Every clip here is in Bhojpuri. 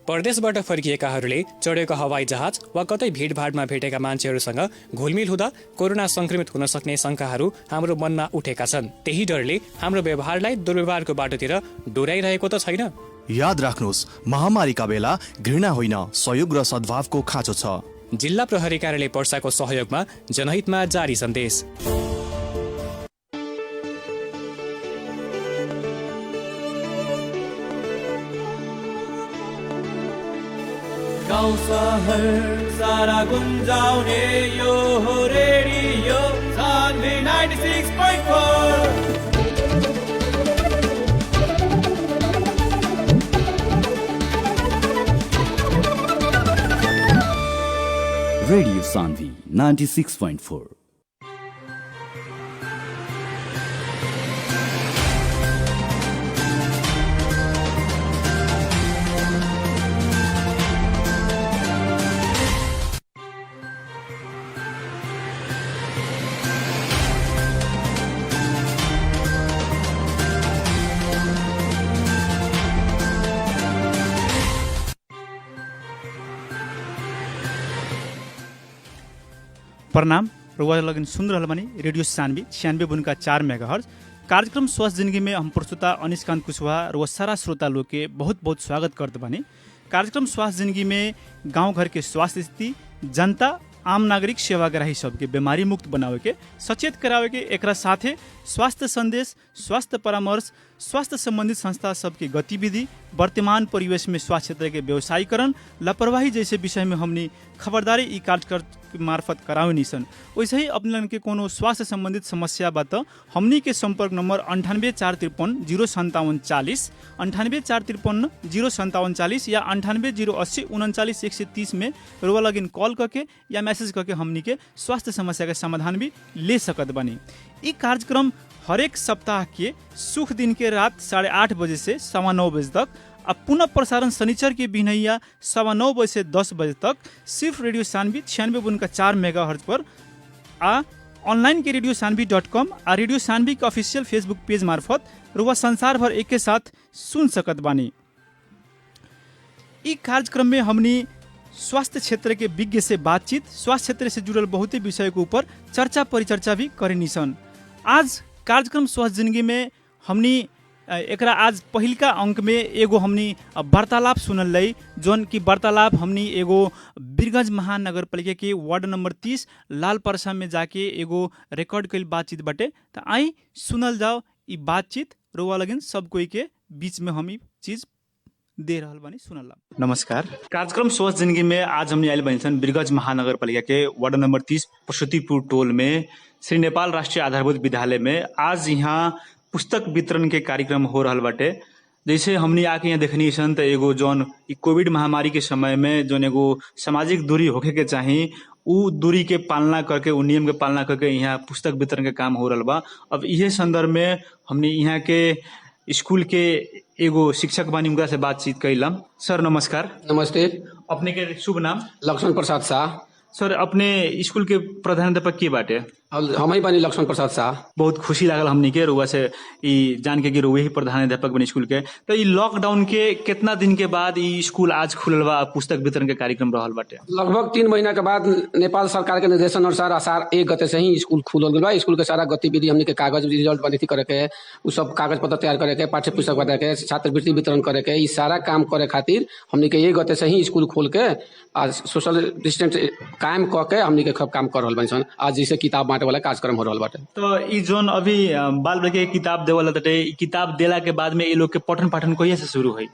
परदेशबाट फर्किएकाहरूले चढेको हवाई जहाज वा कतै भिडभाडमा भेटेका मान्छेहरूसँग घुलमिल हुँदा कोरोना संक्रमित हुन सक्ने शंकाहरू हाम्रो मनमा उठेका छन्। त्यही डरले हाम्रो व्यवहारलाई दुर्व्यवहारको बाटोतिर डोराइरहेको त छैन। याद राख्नुहोस्, महामारीका बेला घृणा होइन, सहयोग र सद्भावको खाँचो छ। जिल्ला प्रहरी कार्यालय पर्साको सहयोगमा जनहितमा जारी सन्देश। गाउँ सहर सारा गुन्जाउने यो हो रेडियो सान्वी 96.4। रेडियो सान्वी 96.4। प्रणाम। रुआ लगन सुन रहल बानी रेडियो सान्वी 96.4 मेगाहर्ज। कार्यक्रम स्वस्थ जिंदगी में हम प्रस्तुता अनिशकांत कुशवाहा रुआ सारा श्रोता लोग के बहुत बहुत स्वागत करते बानी। कार्यक्रम स्वास्थ्य जिंदगी में गांव घर के स्वास्थ्य स्थिति, जनता आम नागरिक सेवाग्राही सबके बीमारी मुक्त बनावे के, सचेत करावे के, एकरा साथे स्वास्थ्य संदेश, स्वास्थ्य परामर्श, स्वास्थ्य संबंधित संस्था सबके गतिविधि, वर्तमान परिवेश में स्वास्थ्य क्षेत्र के व्यवसायीकरण, लापरवाही जैसे विषय में हमनी खबरदारी ई कार्यक्रम मार्फत करावे निसन। वैसे ही अपने के कोनो स्वास्थ्य संबंधित समस्या बा तो हमनी के संपर्क नंबर 984553 05740, 984553 05740 या 9808099130 130 में रुआ लगिन कॉल करके या मैसेज करके हमनी के स्वास्थ्य समस्या के समाधान भी ले सकत बनी। ई कार्यक्रम हरेक सप्ताह के सुख दिन के रात 8:30 बजे से 9:15 बजे तक, अब पुनः प्रसारण शनिचर के बिनैया 9:15 बजे से 10 बजे तक सिर्फ रेडियो सान्वी 96.4 मेगाहर्ज पर आ ऑनलाइन के radiosandvi.com आ रेडियो सान्वी के ऑफिशियल फेसबुक पेज मार्फत रुआ संसार भर एक के साथ सुन सकत बानी। ई कार्यक्रम में हमनी स्वास्थ्य क्षेत्र के विज्ञ से बातचीत, स्वास्थ्य क्षेत्र से जुड़ल बहुत ही विषय के ऊपर चर्चा परिचर्चा भी करेनी सन। आज कार्यक्रम स्वास्थ्य जिंदगी में हमनी एकरा आज पहिलका अंक में एगो हमनी वार्तालाप सुनल लई, जोन की वार्तालाप हमनी एगो वीरगंज महानगरपालिका के वार्ड नंबर 30 लाल परसा में जाके एगो रिकॉर्ड कइल बातचीत बाटे। तो आई सुनल जाओ ई बातचीत, रोवा लगन सब कोई के बीच में हम ई चीज दे रहल बानी, सुनल। नमस्कार। कार्यक्रम स्वस्थ जिंदगी में आज हमने आयल बनी सन वीरगंज महानगरपालिका के वार्ड नंबर 30 प्रसूतिपुर टोल में श्री नेपाल राष्ट्रीय आधारभूत विद्यालय में आज यहाँ पुस्तक वितरण के कार्यक्रम हो रहल बाटे। जैसे हमनी आके यहाँ देखनी सन तो एगो जौन कोविड महामारी के समय में जौन एगो सामाजिक दूरी होखे के चाही, उ दूरी के पालना करके, उ नियम के पालना करके यहाँ पुस्तक वितरण के काम हो रहल बा। अब इहे संदर्भ में हमनी यहाँ के स्कूल के एगो शिक्षक बानी, उनका से बातचीत कैलम। सर नमस्कार। नमस्ते। अपने के शुभ नाम? लक्ष्मण प्रसाद शाह। सर अपने स्कूल के प्रधानाध्यापक के बाटे? हम ही बनी लक्ष्मण प्रसाद शाह। बहुत खुशी लागल हमनी के रुआ से ई जान के कि रुआ ही प्रधानाध्यापक बनी स्कूल के। तो ई लॉकडाउन के कितना दिन के बाद ई स्कूल आज खुलल बा, पुस्तक वितरण के कार्यक्रम रहल बाटे? लगभग 3 महीना के बाद नेपाल सरकार के निर्देशन अनुसार आषाढ़ 1 गते से ही स्कूल खुलल बा। स्कूल के सारा गतिविधि हमनी के कागज रिजल्ट बनी करे के, उ सब कागज पत्र तैयार करे के, पाठ्य पुस्तक बना के, छात्रवृत्ति वितरण करे के, ई सारा काम करे खातिर हमनी के 1 गते से ही स्कूल खोल के आज सोशल डिस्टेंस कायम क के हमनी के काम कर रहल बानी सन। आज जैसे किताब बांटे वाला कार्यक्रम हो रहल बाटे। तो ई जोन अभी बाल बच्चे के किताब देवला बाटे, किताब देला के बाद में ये लोग के पठन पाठन कहिया से शुरू हुई?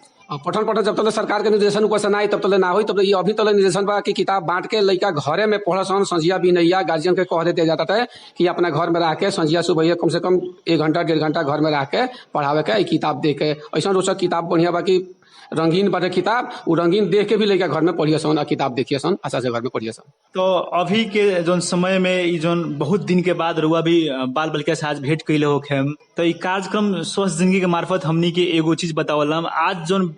पठन जब तक सरकार के निर्देशन ऊपर से ना आई तब तक ना हुई। तब ये अभी तक निर्देशन बा कि किताब बांट के लड़का घरे में पढ़सन, संझिया भी नहीं, गार्जियन के कह देते जाता है कि अपना घर में रह के संझिया सुबह कम से कम 1 घंटा 1.5 घंटा घर में रह के पढ़ावे के, किताब दे के। ऐसा रोचक किताब बढ़िया बा कि रंगीन बाटे किताब, उ रंगीन देख के भी लड़का घर में पढ़िए सन, किताब देखिए सन, अच्छा से घर में पढ़िए सन। तो अभी के जोन समय में ई जोन बहुत दिन के बाद रुआ भी बाल बालिका से आज भेंट कैले हो खेम, तो ई कार्यक्रम स्वस्थ जिंदगी के मार्फत हमनी के एगो चीज बतावलम। आज जोन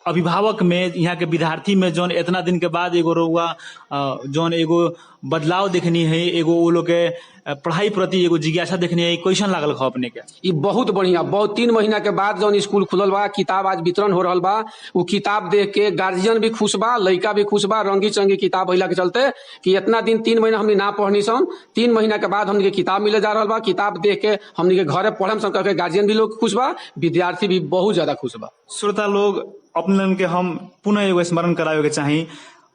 अभिभावक में, यहाँ के विद्यार्थी में जोन इतना दिन के बाद एगो रुआ जोन एगो बदलाव देखनी है, एगो वो लोग के पढ़ाई प्रति एगो जिज्ञासा देखनी है, कैसन लागल खा अपने के? ये बहुत बढ़िया, बहुत 3 महीना के बाद जौन स्कूल खुलल बा, किताब आज वितरण हो रहल बा, वो किताब देख के गार्जियन भी खुश बा, लड़का भी खुश बा। रंगी चंगी किताब भइला के चलते कि इतना दिन 3 महीना हमने ना पढ़नी सन, 3 महीना के बाद हमने के किताब मिले जा रहल बा। किताब देख के हमने के घरे पढ़म सन करके गार्जियन भी लोग खुश बा, विद्यार्थी भी बहुत ज्यादा खुश बा। श्रोता लोग, अपने के हम पुनः एगो स्मरण करावे के चाही,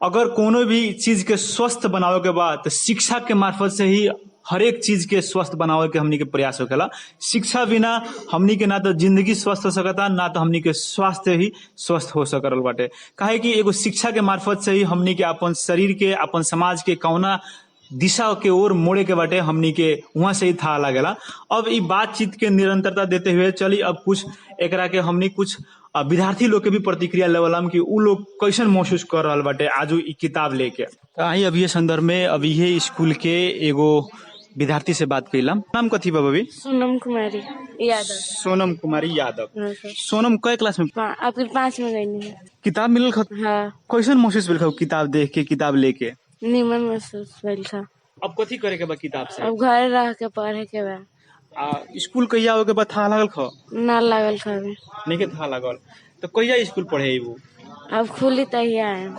अगर कोनो भी चीज के स्वस्थ बनावे के बाद तो शिक्षा के मार्फत से ही हर एक चीज के स्वस्थ बनावे के हमनी के प्रयास होखेला। शिक्षा बिना हमनी के ना तो जिंदगी स्वस्थ हो सकता, ना तो हमनी के स्वास्थ्य ही स्वस्थ हो सकल बाटे। काहे कि एगो शिक्षा के मार्फत से ही हमनी के अपन शरीर के, अपन समाज के कौना दिशा के ओर मोड़े के बाटे हमनी के वहां से ही था लागेला। अब ई बातचीत के निरंतरता देते हुए चली अब कुछ एकरा के हमनी कुछ विद्यार्थी लोग के भी प्रतिक्रिया लेवलम कि उ लोग कैसन महसूस कर रहल बाटे आज ई किताब लेके। तो आई अभी ये संदर्भ में अभी ये स्कूल के एगो विद्यार्थी से बात कैलम। नाम कथी बा बबी? सोनम कुमारी यादव। सोनम कुमारी यादव। हाँ सर। सोनम कई क्लास में? अभी 5 में गई है। किताब मिलल खत? हाँ। कैसन महसूस भेल खा किताब देख के, किताब लेके? निमन महसूस भेल था। अब कथी करे के बा किताब से? अब घर रह के पढ़े के बा। स्कूल कहिया हो के बाद था लागल खा? ना लागल था अभी। नहीं के था लागल तो कहिया स्कूल पढ़े वो? अब खुली तहिया है।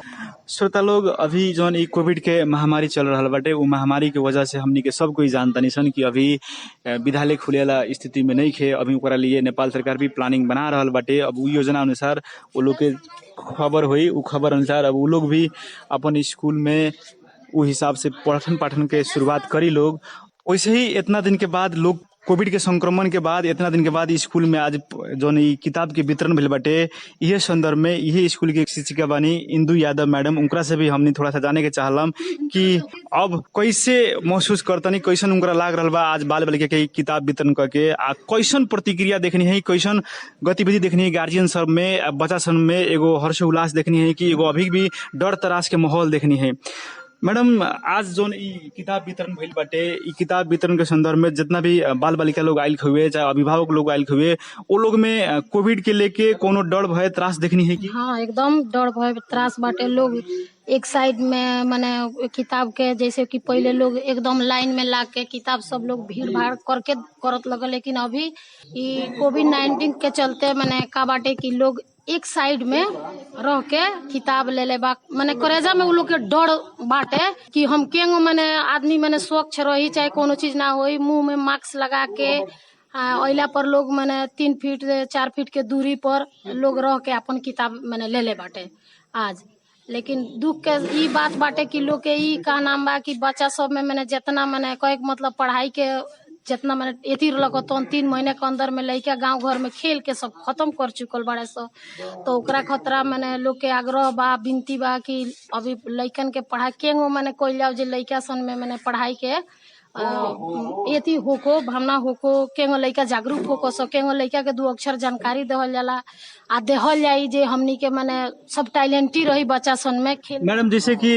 श्रोता लोग, अभी जौन ई कोविड के महामारी चल रहा बाटे, वो महामारी के वजह से हमनी के सब कोई जानतानी सन कि अभी विद्यालय खुलेला स्थिति में नहीं खे। अभी ओकरा लिए नेपाल सरकार भी प्लानिंग बना रहल बाटे। अब उ योजना अनुसार वो लोग के खबर हुई, उ खबर अनुसार अब वो लोग भी अपन स्कूल में उ हिसाब से पठन पाठन के शुरुआत करी लोग। वैसे ही इतना दिन के बाद लोग कोविड के संक्रमण के बाद इतना दिन के बाद स्कूल में आज जौन ई किताब के वितरण भेल बाटे, यह संदर्भ में यही स्कूल की शिक्षिका बानी इंदु यादव मैडम, उनकरा से भी हमने थोड़ा सा जाने के चाहलम कि अब कैसे महसूस करतनी, कैसन उनकरा लाग रहा बा आज बाल बालिका के किताब वितरण करके, आ कैसन प्रतिक्रिया देखनी है, कैसन गतिविधि देखनी है गार्जियन सब में, बच्चा सब में एगो हर्षोल्लास देखनी है कि एगो अभी भी डर तरास के माहौल देखनी है। मैडम, आज जोन ई किताब वितरण भइल बाटे, ई किताब वितरण के संदर्भ में जितना भी बाल बालिका लोग आयल हुए, चाहे अभिभावक लोग आयल हुए, वो लोग में कोविड के लेके कोनो डर भय त्रास देखनी है कि? हाँ, एकदम डर भय त्रास बाटे। लोग एक साइड में माने किताब के, जैसे कि पहले लोग एकदम लाइन में ला के किताब सब लोग भीड़ भाड़ करके करत लगल, लेकिन अभी ई कोविड-19 के चलते माने का बाटे कि लोग एक साइड में रह के किताब ले ले बा। माने करेजा में उ लोग के डर बाटे कि हम केंगो माने आदमी माने स्वच्छ रही, चाहे कोनो चीज ना होई, मुंह में मास्क लगा के ओइला पर लोग माने 3 फीट 4 फीट के दूरी पर लोग रह के अपन किताब माने ले ले बाटे आज। लेकिन दुख के ई बात बाटे कि लोग के ई का नाम बा कि बच्चा सब में माने जितना माने कहे मतलब पढ़ाई के जितना मैंने एथी लगन 3 महीने के अंदर में लड़का गांव घर में खेल के सब खत्म कर चुकल बड़े सब, तो ओकरा खतरा मैंने लोग के आग्रह बा, विनती बा कि अभी लड़कन के पढ़ाई केंगो मैंने कोई जाओ जे लड़का सन में मैंने पढ़ाई के एथी होको भावना होको, केंगो लड़का जागरूक होको, सो केंगो लड़का के 2 अक्षर जानकारी देहल जाला आ देहल जाई जे हमनी के माने सब टैलेंटी रही बच्चा सन में खेल। मैडम, जैसे कि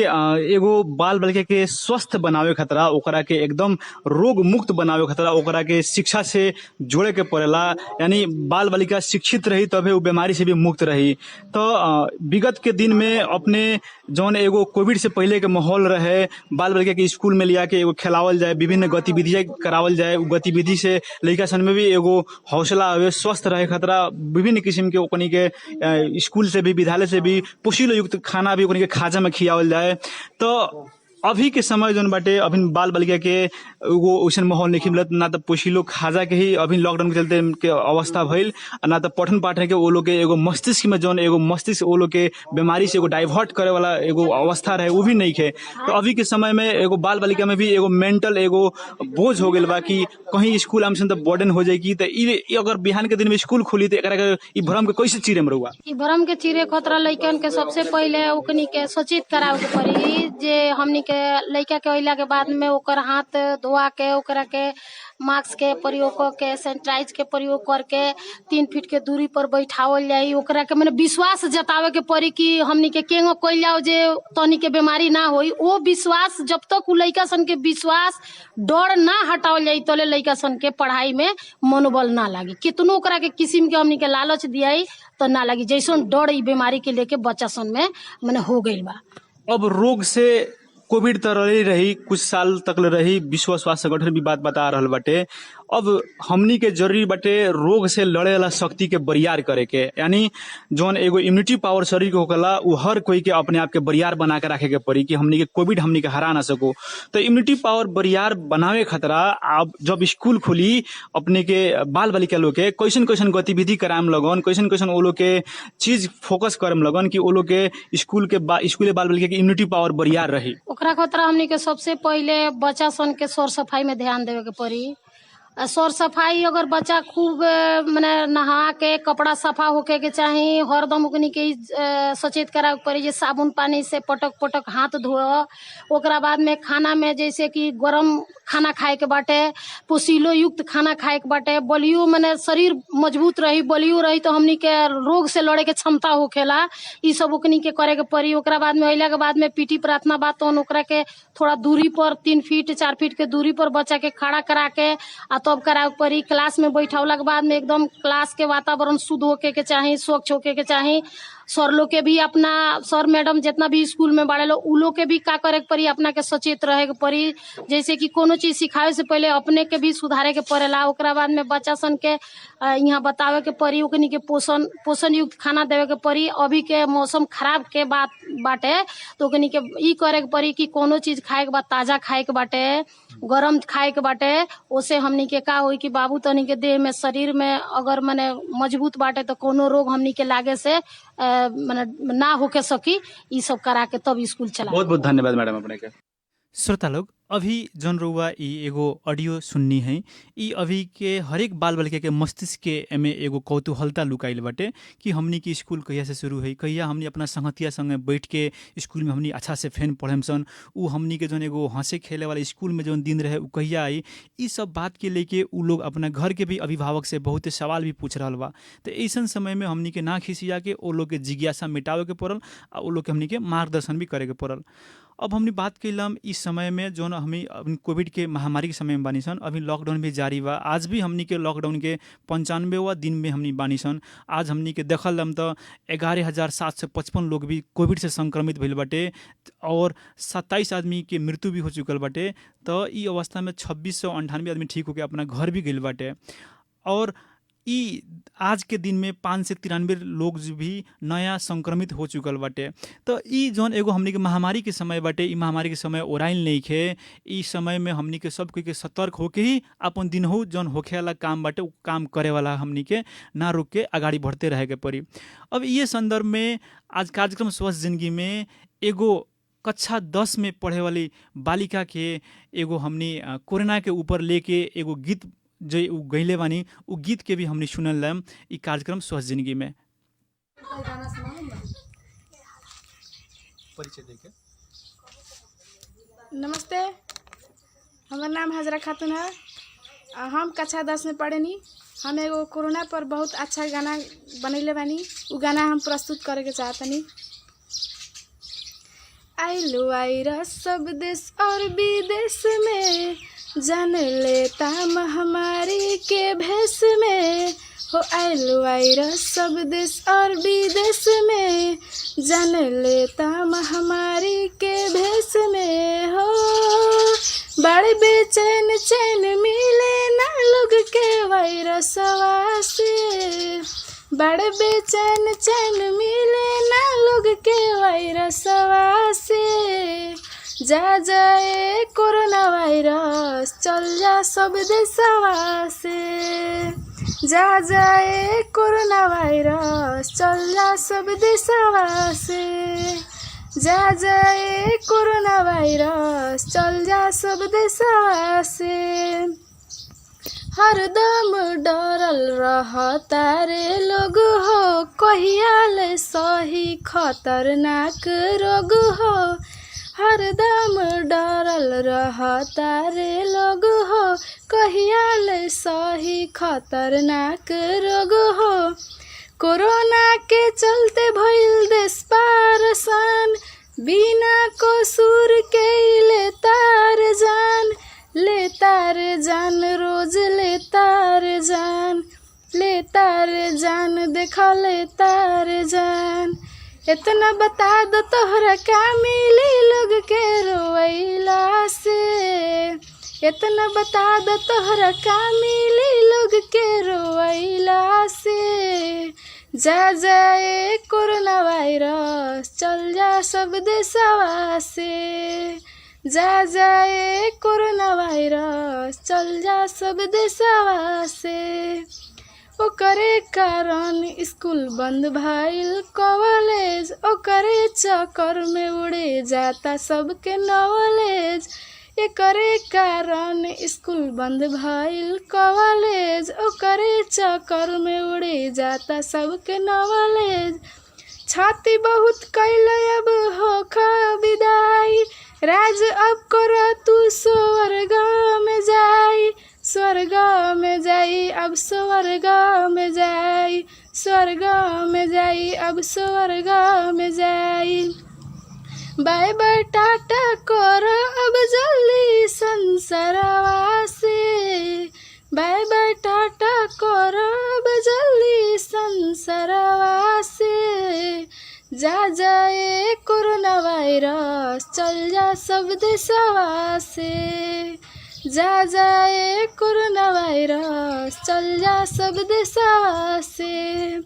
एगो बाल बालिका के स्वस्थ बनावे खतरा, ओकरा के एकदम रोग मुक्त बनावे खतरा, ओकरा के शिक्षा से जोड़े के पड़ेला, यानी बाल बालिका शिक्षित रही तबे वो बीमारी से भी मुक्त रही। तो विगत के दिन में अपने जौन एगो कोविड से पहले के माहौल रहे, बाल बालिका के स्कूल में लिया के एगो खिलावल जाए, विभिन्न गतिविधियां करावल जाए, उ गतिविधि से लड़का सन में भी एगो हौसला आवे, स्वस्थ रहे खतरा, विभिन्न किस्म के ओकनी के स्कूल से भी विद्यालय से भी पोषण युक्त खाना भी ओकनी के खाजा में खियावल जाए। तो अभी के समय जौन बाटे, अभी बाल बालिका के वो वैसन माहौल नहीं मिलत, ना तो पोषिलो खाजा के ही अभी लॉकडाउन के चलते के अवस्था भइल, ना तो पठन पाठन के वो लोग के एगो मस्तिष्क में जौन एगो मस्तिष्क वो लोग के बीमारी से एगो डाइवर्ट करे वाला एगो अवस्था रहे, वो भी नहीं है। तो अभी के समय में एगो बाल बालिका में भी एगो मेंटल एगो बोझ हो गया बा कि कहीं स्कूल आम तो बर्डन हो जाएगी, तो ई अगर बिहान के दिन में स्कूल खुली तो ई भरम के कैसे चीरे में रहुआ? ई भरम के चीरे खतरा लइकन के सबसे पहले ओकनी के सचेत करावे के पड़ी जे हमनी के लड़का के अइला के बाद में ओकर हाथ धोआ के, ओकरा के मास्क के प्रयोग करके, सैनिटाइज के प्रयोग करके 3 फीट के दूरी पर बैठावल जाई। ओकरा के माने विश्वास जतावे के पड़ी कि हमनी के केंगो कइल जाओ जे तनी के बीमारी ना होई। वो विश्वास जब तक उ लइका सन के विश्वास डर ना हटावल जाई तले लइका सन के पढ़ाई में मनोबल ना लागी। कितनो ओकरा के किस्म के हमनी के लालच दियाई तो ना लागी, जैसन डर ई बीमारी के लेके बच्चा सन में माने हो गइल बा। अब रोग से कोविड त रही कुछ साल तक रही, विश्व स्वास्थ्य संगठन भी बात बता रहल बाटे। अब हमनी के जरूरी बाटे रोग से लड़े वाला शक्ति के बरियार करे के, यानी जौन एगो इम्यूनिटी पावर शरीर के होकला उ हर कोई के अपने आप के बरियार बना के रखे के पड़ी कि हमनी के कोविड हमनी के हरा ना सको। तो इम्यूनिटी पावर बरियार बनावे खतरा अब जब स्कूल खुली अपने के बाल बालिका लोग के कैसन कैसन गतिविधि कराम लगन, कैसन कैसन वो लोग के चीज फोकस करम लगन कि वो लोग के स्कूले बाल बालिका के इम्यूनिटी पावर बरियार रही। ओकरा खतरा हमनी के सबसे पहले बच्चा सन के सर सफाई में ध्यान देवे के पड़ी। सर सफाई अगर बच्चा खूब मने नहा के कपड़ा सफा होके के चाही, हरदम ओकनी के सचेत करावे पड़ी जे साबुन पानी से पटक पटक हाथ धोए। ओकरा बाद में खाना में जैसे कि गरम खाना खाए के बाटे, पोषीलो युक्त खाना खाए के बाटे, बलियो मने शरीर मजबूत रही, बलियो रही तो हमनी के रोग से लड़े के क्षमता होखेला। ई सब ओकनी के करे के पड़ी। ओकरा बाद में अइला के बाद में पीटी प्रार्थना बात तो ओकरा के थोड़ा दूरी पर 3 फीट 4 फीट के दूरी पर बच्चा के खड़ा करा के आ तब करावे के पड़ी। क्लास में बैठावला के बाद में एकदम क्लास के वातावरण शुद्ध होके के चाही, स्वच्छ होके के चाही। सर लोग के भी अपना सर मैडम जितना भी स्कूल में बाड़े लोग उ लोग के भी का करे के पड़ी, अपना के सचेत रहे के पड़ी। जैसे कि कोनो चीज सिखावे से पहले अपने के भी सुधारे के पड़ेला। ओकरा बाद में बच्चा सन के यहाँ बतावे के पड़ी, ओकनी के पोषण युक्त खाना देवे के पड़ी। अभी के मौसम खराब के बात बाटे तो ओकनी के ई करे के पड़ी कि कोनो चीज खाए के बाद ताजा खाए के बाटे, गरम खाए के बाटे। ओसे हमनी के का होई कि बाबू तनी के देह में शरीर में अगर मने मजबूत बाटे तो कोनो रोग हमनी के लागे से मने ना होके सकी। ई सब करा के तब स्कूल चला। बहुत बहुत धन्यवाद मैडम अपने के। श्रोता लोग, अभी जन रउआ ई एगो ऑडियो सुननी है, ई अभी के हरेक बाल बालिका के मस्तिष्क के एमे एगो कौतूहलता लुकाइल बाटे कि हमनी के स्कूल कहिया से शुरू है, कहिया हमनी अपना संगतिया संगे बैठ के स्कूल में हमनी अच्छा से फेन पढ़ेम सन, उ हमनी के जौन एगो हंसे खेले वाला स्कूल में जौन दिन रहे उ कहिया आई। ई सब बात के लेके उ लोग अपना घर के भी अभिभावक से बहुत सवाल भी पूछ रहल बा। तो ऐसन समय में हमनी के ना खिसिया के ओ लोग के जिज्ञासा मिटावे के पड़ल आ ओ लोग के हमनी के मार्गदर्शन भी करे के पड़ल। अब हमने बात कैलम इस समय में जो हमें कोविड के महामारी के समय में बानी सन, अभी लॉकडाउन भी जारी बा। आज भी हमनी के लॉकडाउन के 95वां दिन में हमनी बानी सन। आज हमनी के देखल हम तो 11,755 लोग भी कोविड से संक्रमित भइल बाटे और 27 आदमी के मृत्यु भी हो चुकल बाटे। तो ई अवस्था में 2698 आदमी ठीक होकर अपना घर भी गइल बाटे। और ई आज के दिन में 5 से 93 लोग भी नया संक्रमित हो चुकल बाटे। तो ई जौन एगो हमनी के महामारी के समय बाटे, ई महामारी के समय ओराइल नहीं खे। ई समय में हमनी के सब कोई के सतर्क होके ही अपन दिनहु जौन होखे वाला काम बाटे उ काम करे वाला हमनी के ना रुक के आगाड़ी बढ़ते रहे के पड़ी। अब ये संदर्भ में आज कार्यक्रम स्वस्थ जिंदगी में एगो कक्षा 10 में पढ़े वाली बालिका के एगो हमनी कोरोना के ऊपर लेके एगो गीत जो उ गईले बानी, उ गीत के भी हमने सुनल लम ई कार्यक्रम स्वस्थ जिंदगी में। परिचय देके। नमस्ते, हमार नाम हजरा खातून है। हम कक्षा 10 में पढ़ेनी। हम एगो कोरोना पर बहुत अच्छा गाना बनैले बानी, उ गाना हम प्रस्तुत करे के चाहतनी। आइलो वायरस सब देश और विदेश में, जान लेता महामारी के भेष में हो। आइलो वायरस सब देश और विदेश में, जान लेता महामारी के भेष में हो। बड़े बेचैन चैन मिले ना लोग के वायरसवा से, बड़े बेचैन चैन मिले ना लोग के वायरसवा से। जा जाए कोरोना वायरस चल जा सब देशवा से, जा जाए कोरोना वायरस चल जा सब देशवा से, जा जाए कोरोना वायरस चल जा सब देशवा से। हरदम डरल रहता रे लोग हो, कहियाले सही खतरनाक रोग हो। हरदम डरल रहता रे लोग हो, कहियाले सही खतरनाक रोग हो। कोरोना के चलते भइल देश परेशान, बिना कसूर के लेतार जान, लेतार जान रोज लेतार जान, लेतार जान देखा लेतार जान। इतना बता दो तोहरा का मिली लोग के रोइला से। इतना बता द तोहरा का मिली लोग के रोइला से। जा जाए कोरोना वायरस चल जा सब देशवा से। जा जाए कोरोना वायरस चल जा सब देशवा से। ओकरे कारण स्कूल बंद भइल कॉलेज। ओकरे चक्कर में उड़े जाता सबके नॉलेज। एकरे कारण स्कूल बंद भइल कॉलेज। ओकरे चक्कर में उड़े जाता सबके नॉलेज। छाती बहुत कैल अब होख विदाई। राज अब कर तू स्वर्ग में जाई। स्वर्ग में जाई अब स्वर्ग में जाई। स्वर्ग में जाई अब स्वर्ग में जाई। बाय बाय टाटा कर अब जल्दी संसारवा से। बाय बाय टाटा कर अब जल्दी संसारवा से। जा जाए कोरोना वायरस चल जा सब देशवा से। जा जाए कोरोना वायरस चल जा सब देशवा से।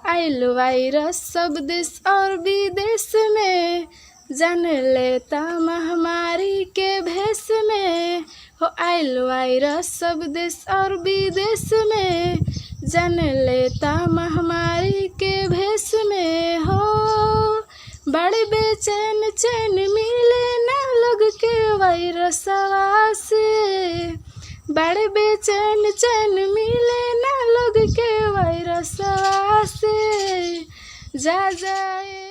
आइल वायरस सब देश और विदेश में। जान लेता महामारी के भेष में हो। आइल वायरस सब देश और विदेश में। जान लेता महामारी के भेष में हो। बड़े बेचैन चैन मिले ना लोग के वायरसवा से। बड़े बेचैन चैन मिले ना लोग के वायरसवा से। जा जाए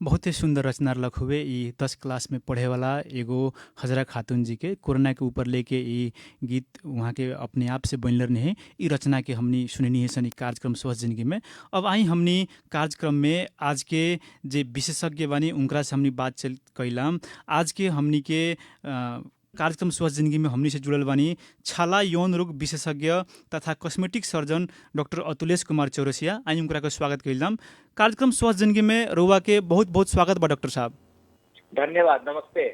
बहुत ही सुंदर रचना रख हुए। ई 10 क्लास में पढ़े वाला एगो हजरा खातून जी के कोरोना के ऊपर लेके ई गीत वहाँ के अपने आप से बनलर नहीं। ई रचना के हमनी सुननी है सनी कार्यक्रम स्वस्थ जिंदगी में। अब आई हमनी कार्यक्रम में आज के जे विशेषज्ञ बानी उनकरा से हमनी बातचीत कैलाम। आज के हमनी के कार्यक्रम स्वस्थ जिंदगी में हमनी से जुड़ल बानी छाला यौन रोग विशेषज्ञ तथा cosmetic surgeon doctor Atulesh Kumar Chaurasia. आई उनकरा का स्वागत कैलाम कार्यक्रम स्वस्थ जिंदगी में। रउआ के बहुत बहुत स्वागत बा डॉक्टर साहब। धन्यवाद, नमस्ते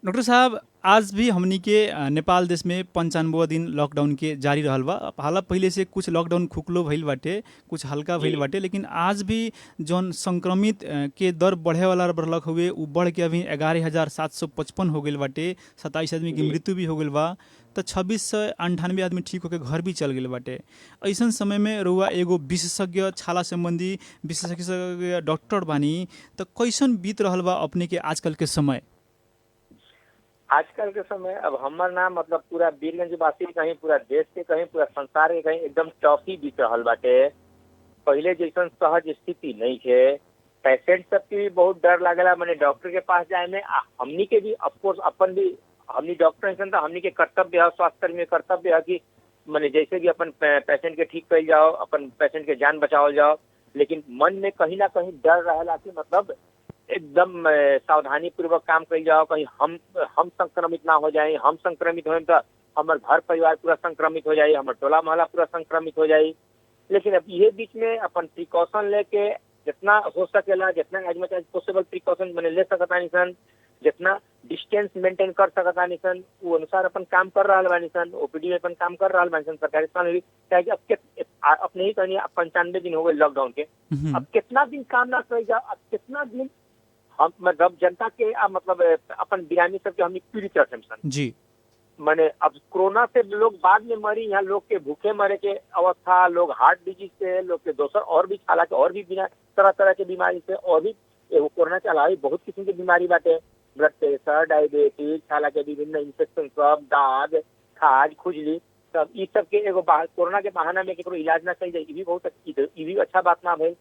डॉक्टर साहब। आज भी हमनी के नेपाल देश में 95 दिन लॉकडाउन के जारी रहल बा। हालांकि पहले से कुछ लॉकडाउन खुकलो भइल बाटे, कुछ हल्का भइल बाटे, लेकिन आज भी जौन संक्रमित के दर बढ़े वाला बढ़लक हुए उ बढ़ के अभी 11,755 हो गइल बाटे। 27 आदमी की मृत्यु भी हो गइल बा। तो 2698 आदमी ठीक होकर घर भी चल गए बाटे। ऐसा समय में रउआ एगो विशेषज्ञ छाला संबंधी विशेषज्ञ डॉक्टर बानी, तो कैसन बीत रहल बा अपने के आजकल के समय? आजकल के समय अब हमार नाम मतलब पूरा वीरगंज वासी कहीं पूरा देश के कहीं पूरा संसार के कहीं एकदम टॉफी बीत रहल बाटे। पहले जैसन सहज स्थिति नहीं है। पेशेंट सबके भी बहुत डर लागला मैंने डॉक्टर के पास जाए में। हमनी के भी ऑफकोर्स अपन भी हमनी डॉक्टर ऐसा तो हमनी के कर्तव्य है, स्वास्थ्य कर्मी कर्तव्य है कि मैंने जैसे भी अपन पेशेंट के ठीक कर जाओ, अपन पेशेंट के जान बचाओ जाओ। लेकिन मन में कहीं ना कहीं डर रहेला कि मतलब एकदम सावधानी पूर्वक काम कर जाओ, कहीं हम संक्रमित ना हो जाए। हम संक्रमित हो तो हमारे घर परिवार पूरा संक्रमित हो जाए, हमारे टोला मोहल्ला पूरा संक्रमित हो जाए। लेकिन अब ये बीच में अपन प्रिकॉशन लेके जितना हो सकेला, जितना एज मच एज पॉसिबल प्रिकॉशन मैंने ले सकता नहीं सन, जितना डिस्टेंस मेंटेन कर सकता नहीं सन, वो अनुसार अपन काम कर रहा बानी सन। ओपीडी में अपन काम कर रहा बानी सन सरकारी अस्पताल में भी। अपने ही कहनी 95 दिन हो गए लॉकडाउन के। अब कितना दिन काम ना कर जाओ, अब कितना दिन हम मतलब जनता के मतलब अपन बिरामी सबके हम पीड़ित रखे सन जी। मैंने अब कोरोना से लोग बाद में मरी, यहाँ लोग के भूखे मरे के अवस्था, लोग हार्ट डिजीज से, लोग के दोसर और भी हालांकि और भी बिना तरह तरह के बीमारी से और भी कोरोना के अलावा बहुत किस्म की बीमारी बाटे। ब्लड प्रेशर, डायबिटीज, हालांकि विभिन्न इन्फेक्शन सब, दाग, खाज, खुजली सब इस सब के एगो कोरोना के बहाना में केकरो इलाज ना चल जाए, ये भी अच्छा बात ना भइल।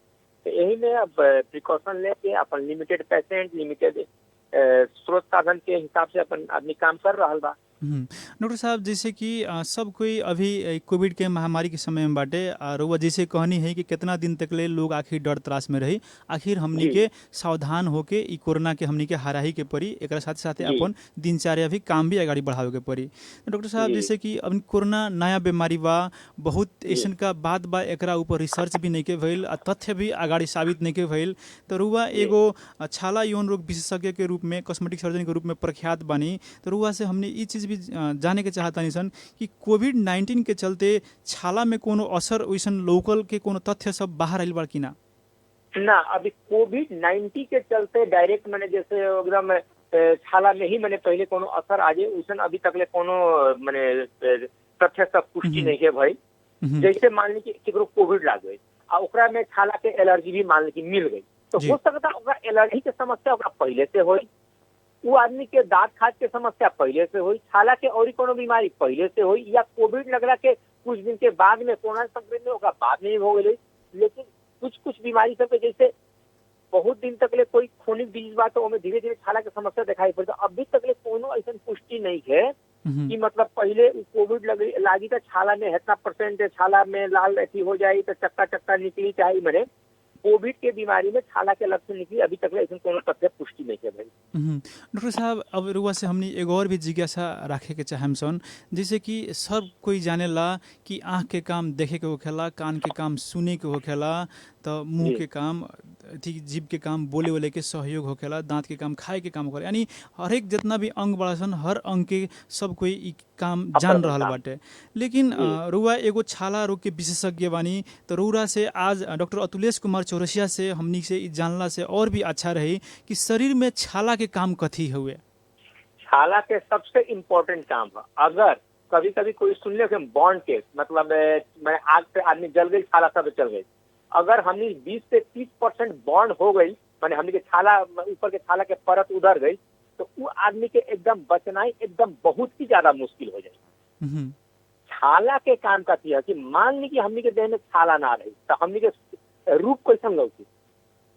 तो यही में अब प्रिकॉशन लेके अपन लिमिटेड पेशेंट, लिमिटेड स्रोत साधन के हिसाब से अपन आदमी काम कर रहा बा। डॉक्टर साहब, जैसे कि सब कोई अभी कोविड के महामारी के समय में बाटे और वो जैसे कहनी है कि कितना दिन तक ले लोग आखिर डर त्रास में रही, आखिर हमनी के सावधान होके ई कोरोना के हमनी के हराही के पड़ी, एक साथ साथे अपन दिनचर्या भी काम भी आगाड़ी बढ़ावे के पड़ी। तो डॉक्टर साहब, जैसे कि अब कोरोना नया बीमारी बा, बहुत ऐसन का बात बा, एकरा ऊपर रिसर्च भी नहीं के भइल, तथ्य भी आगाड़ी साबित नहीं के भइल। तो रुआ एगो छाला यौन रोग विशेषज्ञ के रूप में, कॉस्मेटिक सर्जन के रूप में प्रख्यात बानी, तो रुआ से हमने ये चीज भी जाने के चाहता निसन कि कोविड-19 के चलते छाला में कोनो असर वैसन लोकल के कोनो तथ्य सब बाहर आइल बा कि ना? ना, अभी कोविड-19 के चलते डायरेक्ट मैंने जैसे एकदम छाला में ही मैंने पहले कोनो असर आजे वैसन अभी तक ले कोनो मैंने तथ्य सब पुष्टि नहीं के भाई। जैसे मान ली कि केकरो कोविड लाग गई आ ओकरा में छाला के एलर्जी भी मान ली कि मिल गई, तो हो सकता ओकरा एलर्जी के समस्या ओकरा पहले से होई, वो आदमी के दांत खाज के समस्या पहले से हुई, छाला के और कोनो बीमारी पहले से हुई, या कोविड लगला के कुछ दिन के बाद में कोरोना संक्रमित होगा बाद में हो गई। लेकिन कुछ बीमारी सब जैसे बहुत दिन तक ले कोई क्रोनिक डिजीज बा तो धीरे धीरे छाला के समस्या दिखाई पड़ता। अभी तक ले कोनो ऐसा पुष्टि नहीं है कि मतलब पहले कोविड लागी तो छाला में इतना परसेंट छाला में लाल ऐसी हो जाए तो चक्का चक्का निकली चाहे मैंने कोविड के बीमारी में छाला के लक्षण निकली, अभी तक ऐसा कोनो तथ्य पुष्टि नहीं है भाई। डॉक्टर साहब, अब रुआ से हमने एगो और भी जिज्ञासा रखे के चाहम सन, जैसे कि सब कोई जानेला कि आँख के काम देखे के होखेला, कान के काम सुने के होखेला, तो मुंह के काम जीभ के काम बोले वाले के सहयोग होखेला, दांत के काम खाए के काम होखेला, यानी हर एक जितना भी अंग बड़ा सन हर अंग के सब कोई ई काम जान रहल बाटे। लेकिन रुआ एगो छाला रोग के विशेषज्ञ बानी, तो रुआ से आज डॉक्टर अतुलेश कुमार चौरसिया से हमनी से ई जानला से और भी अच्छा रही कि शरीर में छाला के काम कथी हुए। छाला के सबसे इम्पोर्टेंट काम है, अगर कभी कभी कोई सुन ले बॉन्ड के मतलब मैं आग पे आदमी जल गई छाला सब चल गई, अगर हमने 20 से 30% बॉन्ड हो गई माने हमने के छाला ऊपर के छाला के परत उधर गई तो वो आदमी के एकदम बचनाई एकदम बहुत ही ज्यादा मुश्किल हो जाए। छाला के काम का है कि मान ली कि हमने के देह में छाला ना रही तो हमने के रूप कैसन लौकी,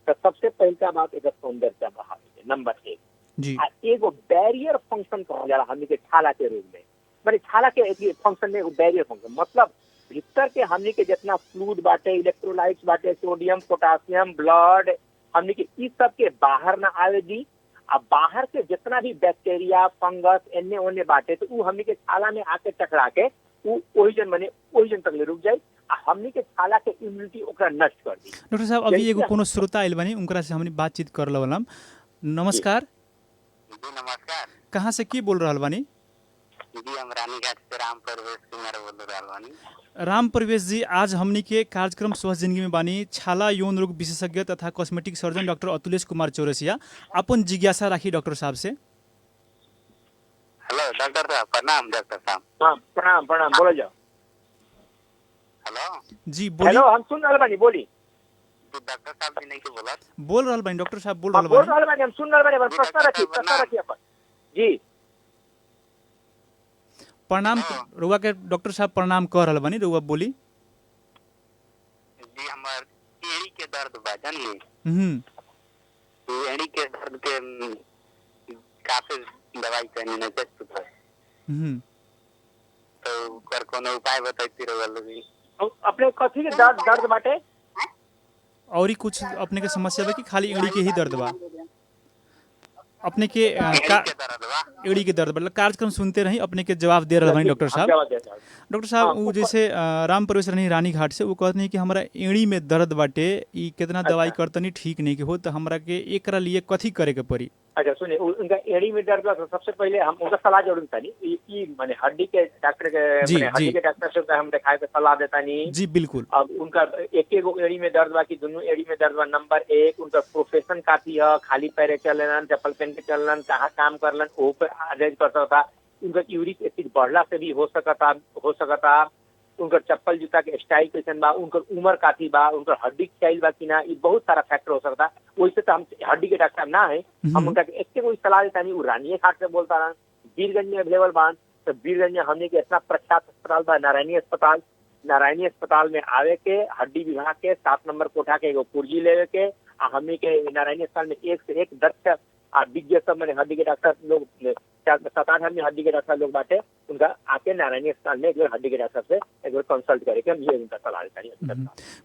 तो सबसे पहला बात एक सौंदर्य बढ़ावे नंबर 1 एगो बैरियर फंक्शन कहल जाला हमने के छाला के रूप में, माने छाला के फंक्शन में एगो बैरियर फंक्शन मतलब भीतर के हमने के जितना फ्लूइड बाटे, इलेक्ट्रोलाइट्स बाटे, सोडियम पोटासियम ब्लड हमने के इस सब के बाहर ना आवे दी, अब बाहर के जितना भी बैक्टीरिया फंगस एने ओने बाटे तो वो हमने के छाला में आके टकरा के वो ओरिजिन तक ले रुक जाए, हमने के छाला के इम्यूनिटी ओकरा नष्ट कर दी। डॉक्टर साहब, अभी एगो कोनो श्रोता आइल बानी, उनकरा से हमनी बातचीत कर लवलम। नमस्कार। जी नमस्कार। कहाँ से की बोल रहल बानी? जी हम रानीघाट से राम प्रवेश कुमार बोल रहल बानी। राम प्रवेश जी, आज हमनी के कार्यक्रम स्वस्थ जिंदगी में बानी छाला यौन रोग विशेषज्ञ तथा cosmetic surgeon doctor Atulesh Kumar Chaurasia, अपन जिज्ञासा राखी डॉक्टर साहब से। हेलो डॉक्टर साहब, प्रणाम डॉक्टर साहब। हाँ प्रणाम प्रणाम, बोलो जाओ। हेलो जी बोली। हेलो हम सुन रहल बानी, बोली। डॉक्टर साहब जी नहीं के बोलत? बोल रहल बानी डॉक्टर साहब, बोल रहल बानी, हम सुन रहल बानी, बस प्रश्न रखिए अपन। जी प्रणाम रुआ के डॉक्टर साहब, प्रणाम कर रहल बानी, रुआ बोली। जी हमार एड़ी के दर्द बा जानिए। तो एड़ी के दर्द के काफी दवाई चाहिए ना टेस्ट पर। तो कर कोनो उपाय बताइए रुआ लोग। अपने कथी के दर्द बाटे और ही कुछ अपने के समस्या बा कि खाली एड़ी के ही दर्द बा? अपने के एड़ी के दर्द मतलब कार्यक्रम सुनते रही, अपने के जवाब दे रहा बानी डॉक्टर साहब। डॉक्टर साहब वो जैसे राम प्रवेश रहनी रानीघाट से, वो कहते हैं कि हमारा एड़ी में दर्द बाटे, ई कितना दवाई करतनी ठीक नहीं के हो, तो हमरा के एकरा लिए कथी करे के पड़ी? अच्छा सुनिए, उनका एड़ी में दर्द तो सबसे पहले हम उनका सलाह जरूर देतानी, ई माने हड्डी के डॉक्टर के हड्डी के डॉक्टर से हम दिखाए के सलाह देतानी। जी बिल्कुल। अब उनका एक एड़ी में दर्द बा कि दोनों एड़ी में दर्द बा, नंबर 1 उनका प्रोफेशन काफी है, खाली पैरे चलन, चप्पल पहन के चलन, कहाँ काम करलन वो पे आदेश कर सकता, उनका यूरिक एसिड बढ़ला से भी हो सकता, उनका चप्पल जूता के स्टाइल कैसन बा, उनका उम्र काफी बा, उनका हड्डी स्टाइल बा कि ना, ये बहुत सारा फैक्टर हो सकता। वैसे तो हम हड्डी के डॉक्टर ना है, हम उनका एक कोई सलाह देता नहीं, वो रानीघाट से बोलता रहा, वीरगंज में अवेलेबल बा, तो वीरगंज में हमने के इतना प्रख्यात अस्पताल बा नारायणी अस्पताल में आवे के हड्डी विभाग के 7 नंबर कोठा के एगो पुर्जी लेवे के, हमने के नारायणी अस्पताल में 1 से 1 दक्ष विज्ञ सब मैंने हड्डी के डॉक्टर लोग 7-8 आदमी हड्डी के डॉक्टर लोग बाटे उनका आके नारायणी अस्पताल में एक बार हड्डी के डॉक्टर से एक बार कंसल्ट करके हम ये उनका सलाह देते।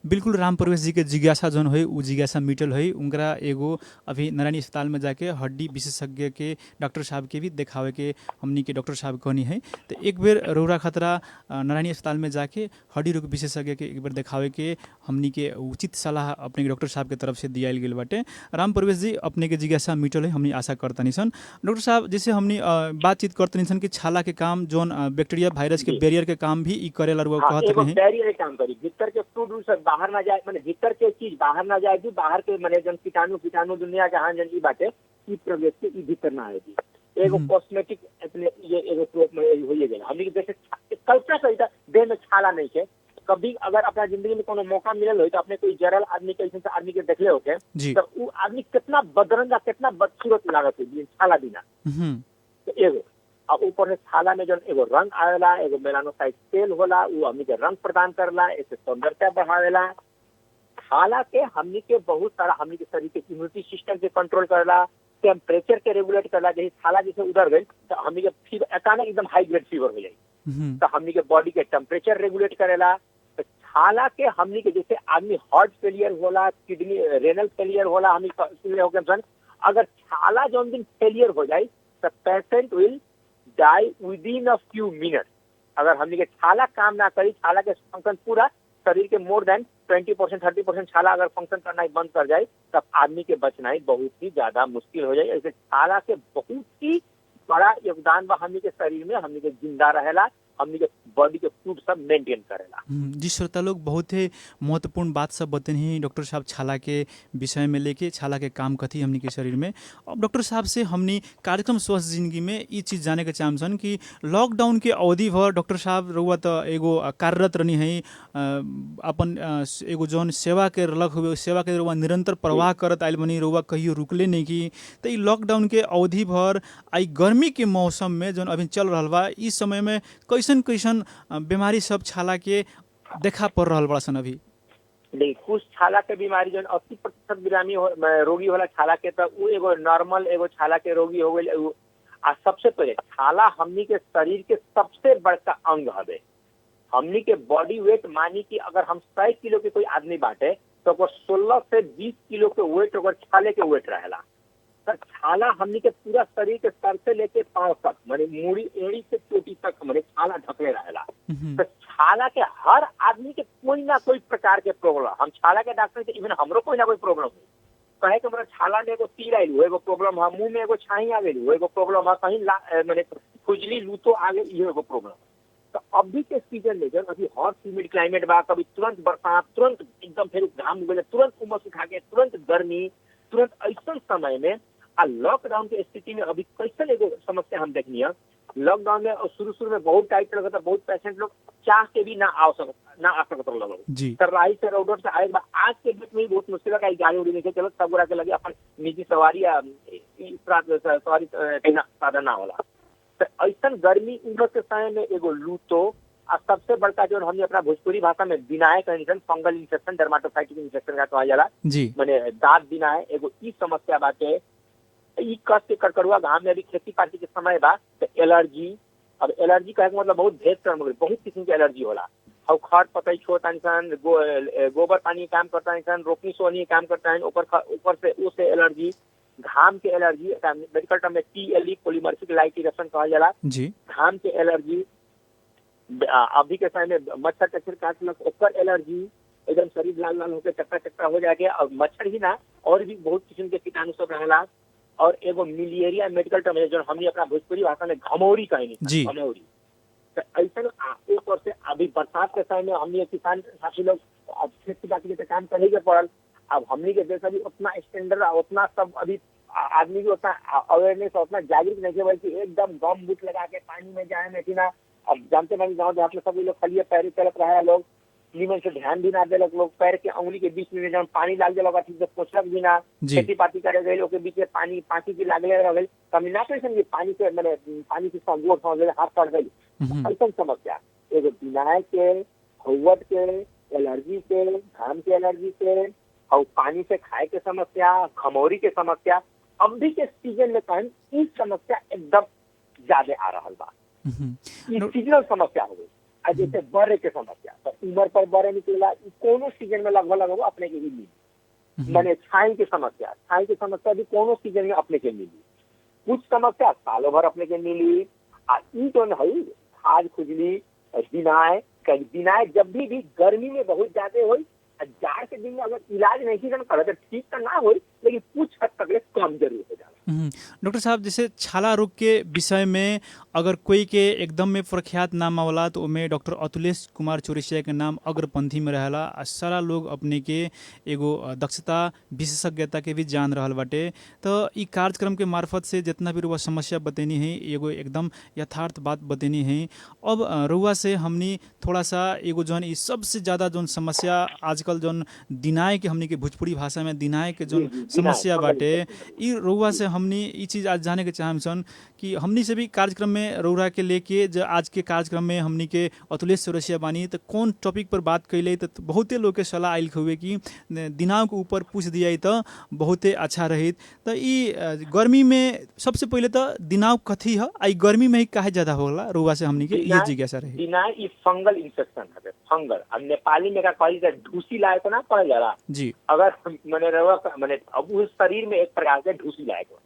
बिल्कुल राम प्रवेश जी के जिज्ञासा जौन है उ जिज्ञासा मिटल है उनका एगो अभी नारायणी अस्पताल में जाके हड्डी विशेषज्ञ के डॉक्टर साहब के भी देखावे के हमनी के डॉक्टर साहब कहनी है। तो एक बेर रौरा खतरा नारायणी अस्पताल में जाके हड्डी रोग विशेषज्ञ के एक बार देखावे के हमनी के उचित सलाह अपने डॉक्टर साहब के तरफ से दियाल गेल बाटे। राम प्रवेश जी अपने के जिज्ञासा मिटल है हमनी आशा करतनी सन। डॉक्टर साहब जैसे हमनी बातचीत करतनी सन कि छाला के काम जोन बैक्टीरिया वायरस के बैरियर के काम भी ई करेला रुआ कहत रहे बैरियर के काम करी भीतर के फ्लूइड सब बाहर ना जाए माने भीतर के चीज बाहर ना जाएगी बाहर के माने जन कीटाणु दुनिया जहां जन ई बाटे ई प्रवेश के ई भीतर ना आएगी। एगो कॉस्मेटिक अपने ये एगो प्रोप में होइए गेल हमनी के जैसे कल्चर सहित देह में छाला नहीं है। कभी अगर अपना जिंदगी में कोनो मौका मिलल हो तो अपने कोई जरल आदमी के ऐसे आदमी के देखले होके तो वो आदमी कितना बदरंगा कितना बदसूरत लागत है छाला बिना। तो एगो अब ऊपर से छाला में जो एगो रंग आवेला एगो मेलानोसाइट सेल होला वो हमनी के रंग प्रदान करला ऐसे सौंदर्यता बढ़ावेला। छाला के हमनी के बहुत सारा हमनी के शरीर के इम्यूनिटी सिस्टम के कंट्रोल करला टेम्परेचर के रेगुलेट करला। जैसे छाला जैसे उधर गई तो हमनी के फिर अचानक एकदम हाई ग्रेड फीवर हो जाए तो हमनी के बॉडी के टेम्परेचर रेगुलेट करेला। तो छाला के हमनी के जैसे आदमी हार्ट फेलियर होला किडनी रेनल फेलियर होला हमनी सुनले होके अगर छाला जो दिन फेलियर हो जाए तो patient will die within a few minute. अगर हमनी के छाला काम ना करी छाला के फंक्शन पूरा शरीर के मोर देन 20% 30% छाला अगर फंक्शन करना ही बंद कर जाए तब आदमी के बचना ही बहुत ही ज्यादा मुश्किल हो जाए। ऐसे छाला के बहुत ही बड़ा योगदान बा हमनी के शरीर में हमनी के जिंदा रहेला हमनी के बॉडी के फूड सब मेंटेन करेला। जी श्रोता लोग बहुत ही महत्वपूर्ण बात सब बतनी डॉक्टर साहब छाला के विषय में लेके छाला के काम कथी हमनी के शरीर में। अब डॉक्टर साहब से हमनी कार्यक्रम स्वस्थ जिंदगी में ये चीज़ जाने के चाहम सन कि लॉकडाउन के अवधि भर डॉक्टर साहब रउआ तो एगो कार्यरत रहनी है अपन एगो जौन सेवा के रलक हुए सेवा के रउआ निरंतर प्रवाह करत आयल बनी रउआ कहियो रुकले नहीं की। तो ये लॉकडाउन के अवधि भर आई गर्मी के मौसम में जौन अभी चल रहा बा इस समय में कैसन बीमारी सब छाला के देखा पड़ रहा बड़ा सन अभी नहीं कुछ छाला के बीमारी जो 80% रोगी होला छाला के तो वो एगो नॉर्मल एगो छाला के रोगी हो गए। आ सबसे पहले छाला हमनी के शरीर के सबसे बड़का अंग हवे। हमनी के बॉडी वेट मानी कि अगर हम 100 किलो के कोई आदमी बाटे तो 16 से 20 किलो के वेट अगर छाले के वेट रहेला। तो छाला हमनी के पूरा शरीर के सर से लेके पांव तक माने मूड़ी एड़ी से चोटी तक माने छाला ढकले रहेला। तो छाला के हर आदमी के कोई ना कोई प्रकार के प्रॉब्लम हम छाला के डॉक्टर से इवन हमरो कोई ना कोई प्रॉब्लम है कहे कि मतलब छाला में एगो तीर आयल एगो प्रॉब्लम है मुंह में एगो छाई आ गई एगो प्रॉब्लम है कहीं माने खुजली लूतो आ गई ये एगो प्रॉब्लम। तो अभी के सीजन में जब अभी हॉट ह्यूमिड क्लाइमेट बा कभी तुरंत बरसात तुरंत एकदम फिर घाम उगले तुरंत उमस उठा के तुरंत गर्मी तुरंत ऐसा समय में आ लॉकडाउन की स्थिति में अभी कैसे एगो समस्या हम देखनी है। लॉकडाउन में शुरू में बहुत टाइट लगा था बहुत पेशेंट लोग चाह के भी ना आ सकते लोग सर्राही से रोड से आए आज के बीच में बहुत मुश्किल है गाड़ी उड़ी नहीं चलो सब के लगे अपन निजी सवारी सवारी साधन ना होला। तो ऐसा गर्मी उमस के समय में एगो लूतो आ सबसे बड़का जो हमने अपना भोजपुरी भाषा में बिनाए कंडीशन फंगल इन्फेक्शन डर्माटोफाइटिक इन्फेक्शन का कहा जाला मैंने दांत बिनाए एगो ई समस्या बाटे। ई कष्ट के कड़कड़ुआ घाम में अभी खेती पाती के समय बा तो एलर्जी अब एलर्जी कहे मतलब बहुत भेद टर्म बहुत किस्म के एलर्जी होला। और खर पतई छोटा इंसान गोबर पानी काम करता इंसान रोपनी सोनी काम करता है ऊपर से उससे एलर्जी घाम के एलर्जी मेडिकल टर्म में TLE पॉलीमर्फिक लाइट इरेक्शन कहा जाला। घाम के एलर्जी अभी के समय में मच्छर टच्छर काटलक ओकर एलर्जी एकदम शरीर लाल लाल होकर चक्का चक्का हो जाके और मच्छर ही ना और भी बहुत किस्म के कीटाणु सब रहेला। और एगो मिलियरिया मेडिकल टर्म है जो हमने अपना भोजपुरी भाषा में घमौरी कहेंगे घमौरी। तो ऐसा ऊपर से अभी बरसात के समय में हमने किसान साथी लोग खेती बाती के काम करने के पड़ल। अब हमने के जैसा भी उतना स्टैंडर्ड उतना सब अभी आदमी भी उतना अवेयरनेस उतना जागरूक नहीं है बल्कि एकदम गम बूट लगा के पानी में जाए में ना। अब जानते हैं गाँव देहात में सभी लोग खाली पैर चलत रहा है लोग नीमन से ध्यान भी ना देलक लोग पैर के अंगुली के बीच में जब पानी लाग दिलक ठीक से पोछलक भी ना खेती पाती करे गए के बीच में पानी पाँची की लागले रह गई कमी ना कर पानी से मैंने पानी से संगोट हो गए हाथ पड़ गई। ऐसा समस्या एगो बिनाए के हवट के एलर्जी के घाम के एलर्जी के और पानी से खाए के समस्या घमौरी के समस्या अभी के सीजन में कहें इस समस्या एकदम ज्यादा आ रहा बा। ये सीजनल समस्या हो गई। आज जैसे बड़े के समस्या तो उम्र पर बड़े निकलेला, कोनो सीजन में लगभग अपने के ही मिली। माने छाई की समस्या भी कोनो सीजन में अपने के मिली। कुछ समस्या सालों भर अपने के मिली। ई तो नहीं खाज खुजली दिनाय जब भी गर्मी में बहुत ज्यादा हो, जाड़ के दिन में अगर इलाज नहीं करे तो ठीक तो ना हो, लेकिन कुछ हद तक कम जरूर हो जाला। डॉक्टर साहब, जैसे छाला रोग के विषय में अगर कोई के एकदम में प्रख्यात नाम आवला तो उनमें डॉक्टर अतुलेश कुमार चौरसिया के नाम अग्रपंथी में रहेला। सारा लोग अपने के एगो दक्षता विशेषज्ञता के भी जान रहल बाटे। तो ई कार्यक्रम के मार्फत से जितना भी रुआ समस्या बतेनी है एगो एकदम यथार्थ बात बतेनी है। अब रुआ से हमनी थोड़ा सा एगो जौन ई सबसे ज़्यादा जौन समस्या आजकल जौन दिनाय के हमनी के भोजपुरी भाषा में दिनाय के जौन समस्या बाटे, ई रुआ से हमनी ई चीज़ आज जाने के चाहम सन कि हमनी से भी कार्यक्रम में रौरा के लेके जो आज के कार्यक्रम में हमनी के अतुलेश चौरसिया बानी तो कौन टॉपिक पर बात कैले तो बहुते लोग के सलाह आयल हुए कि दिनाव के ऊपर पूछ दिया तो बहुते अच्छा रहित। तो ई गर्मी में सबसे पहले तो दिनाव कथी है, आई गर्मी में ही काहे ज्यादा होला रौरा से हमनी के ये जिज्ञासा रही। दिनाव ई फंगल इन्फेक्शन है, फंगल। अब नेपाली में का कहल जाए ढूसी लायक ना कहल जाला जी। अगर माने रवा माने अब उस शरीर में एक प्रकार से ढूसी लायक हो,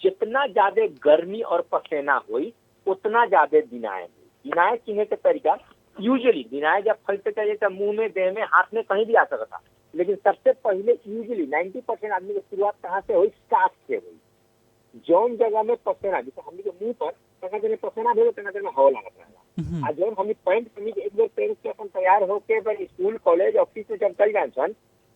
जितना ज्यादा गर्मी और पसीना हुई उतना ज्यादा दिनाय। दिनाय चिन्हे के तरीका यूजुअली दिनाय जब फैलते चाहिए तो मुंह में, देह में, हाथ में कहीं भी आ सकता, लेकिन सबसे पहले यूजुअली 90% आदमी की शुरुआत कहाँ से हुई? स्कार्फ से हुई। जौन जगह में पसीना, जैसे हमने के मुंह पर तना देर पसीना भेल तना देर में हवा लागत रहेला। आ जौन हमने पैंट पहनी एक बार पेड़ से अपन तैयार होके पर स्कूल कॉलेज ऑफिस में जब चल जाए सन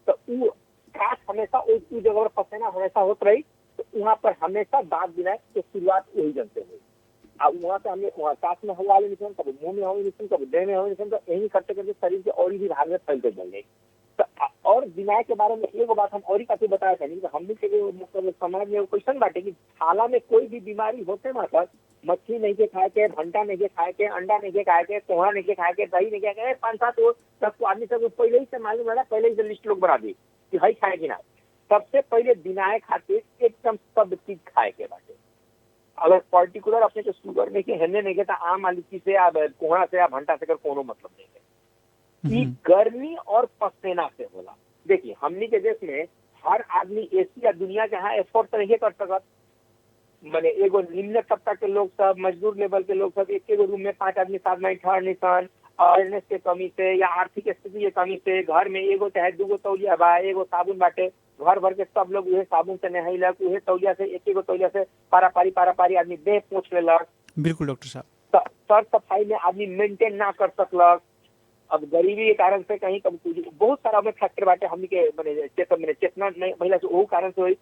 तो उ स्कार्फ हमेशा उस जगह पर पसीना हमेशा होत रही, तो वहाँ पर हमेशा दांत दिनाय की शुरुआत वही जनते हुई। अब वहाँ से हमने वहाँ सांस में हवा ले निकल, कभी मुंह में हवा निकल, कभी देह में हवा निकल, तो यही करते करते शरीर के और भी भाग में फैलते चल गए। तो और दिनाय के बारे में एक बात हम और ही काफी बताया था कि हमने के मतलब समाज में क्वेश्चन बांटे कि छाला में कोई भी बीमारी होते मतलब मछली नहीं के खाए के, भंटा नहीं के खाए के, अंडा नहीं के खाए के, कोहरा नहीं के खाए के, दही नहीं के खाए, 5-7 तक आदमी सब पहले ही से मालूम रहा, पहले ही से लिस्ट लोग बना दी कि हई खाए कि ना। सबसे पहले दिनाय खातिर एकदम सब चीज खाए के बाटे। अगर पर्टिकुलर अपने के शुगर में के हेने नहीं के तो आम आलूची से या कोहरा से या भंटा से कोनो मतलब नहीं है। गर्मी और पसीना से होला। देखिए हमनी के देश में हर आदमी एसी या दुनिया के यहाँ एफोर्ड तो नहीं कर सकत। मैंने एगो निम्न तबका के लोग सब, मजदूर लेवल के लोग सब एक रूम में 5 आदमी 7 में ठहर निशान अवेयरनेस के कमी से या आर्थिक स्थिति के कमी से घर में एगो चाहे 2 तौलिया बा, एगो साबुन बाटे, घर भर के सब लोग उहे साबुन से नहैलक, उहे तौलिया से एक तौलिया से पारा पारी आदमी देह पोंछ लेलक। बिल्कुल डॉक्टर साहब। सर सफाई में आदमी मेंटेन ना कर सकलक। अब गरीबी के कारण से कहीं कभी बहुत सारा में फैक्टर बाटे हमनी के मैंने चेतना महिला से वो कारण से हुई।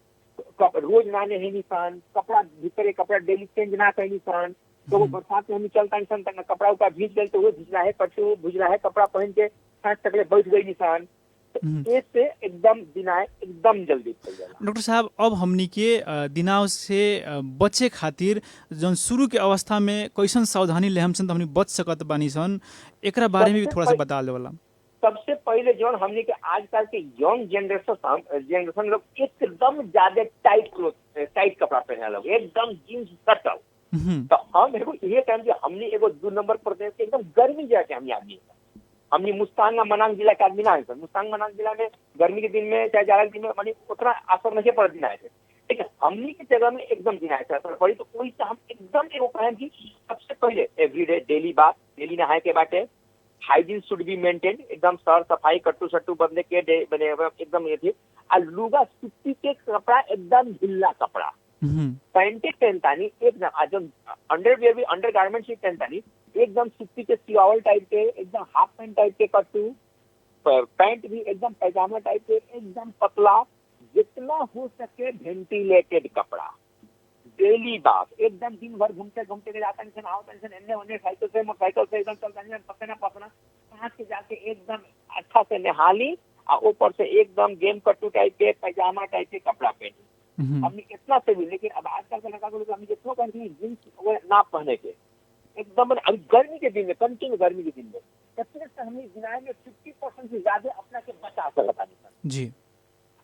रोज ना नहीं निशान, कपड़ा भीतर कपड़ा डेली चेंज ना कहीं निशान, तो बरसात में हम चलता निशान कपड़ा ऊपर भीज गए तो वो भिजला है कटू भुजला है कपड़ा पहन के सांस तक बैठ गई निशान। से एकदम दिनाय एकदम जल्दी फैल जाला। डॉक्टर साहब, अब हमनी के दिनाव से बचे खातिर जौन शुरू के अवस्था में कैसन सावधानी ले हमसन हमनी बच सकत बानी सन, एकरा बारे में भी थोड़ा सा बता देवला। सबसे पहले जौन हमने के आजकल के यंग जनरेशन लोग एकदम ज्यादा टाइट कपड़ा पहने लोग, एकदम जीन्स कटल। तो हम एगो ये टाइम जो हमने एगो 2 नंबर प्रदेश के एकदम गर्मी जाके हम आदमी हमने मुस्तांग मनांग जिला के आदमी ना है। मुस्तांग मनांग जिला में गर्मी के दिन में चाहे जाड़ा के दिन में मानी उतना असर नहीं पड़ दिन आए थे, लेकिन हमने की जगह में एकदम दिन आए थे असर पड़ी। तो कोई हम एकदम एगो कहें कि सबसे पहले एवरीडे डेली बात, डेली नहाए के बाटे, हाइजीन शुड बी मेंटेन, एकदम सर सफाई कट्टू सट्टू बदले के बने एकदम ये थी। और लुगा सूती के कपड़ा एकदम ढीला कपड़ा, पैंटे पहनतानी एकदम आज अंडरवियर भी अंडर गारमेंट्स भी पहनतानी एकदम सूती के सियावल टाइप के, एकदम हाफ पैंट टाइप के कट्टू, पैंट भी एकदम पैजामा टाइप के एकदम पतला, जितना हो सके वेंटिलेटेड कपड़ा, डेली बात, एकदम दिन भर घूमते घूमते जाता नहीं आओ टेंशन एने ओने साइकिल से मोटरसाइकिल से एकदम चलता नहीं पसीना कहाँ के जाके एकदम अच्छा से नहाली और ऊपर से एकदम गेम कट्टू टाइप के पैजामा टाइप के कपड़ा पहनी। हमने इतना से भी, लेकिन अब आजकल के लड़का को हमने जितना कहती जींस ना पहने के एकदम अभी गर्मी के दिन में, कंटिन्यू गर्मी के दिन में कितने से हमने दिनाय में 50% से ज्यादा अपना के बचा सकता नहीं जी।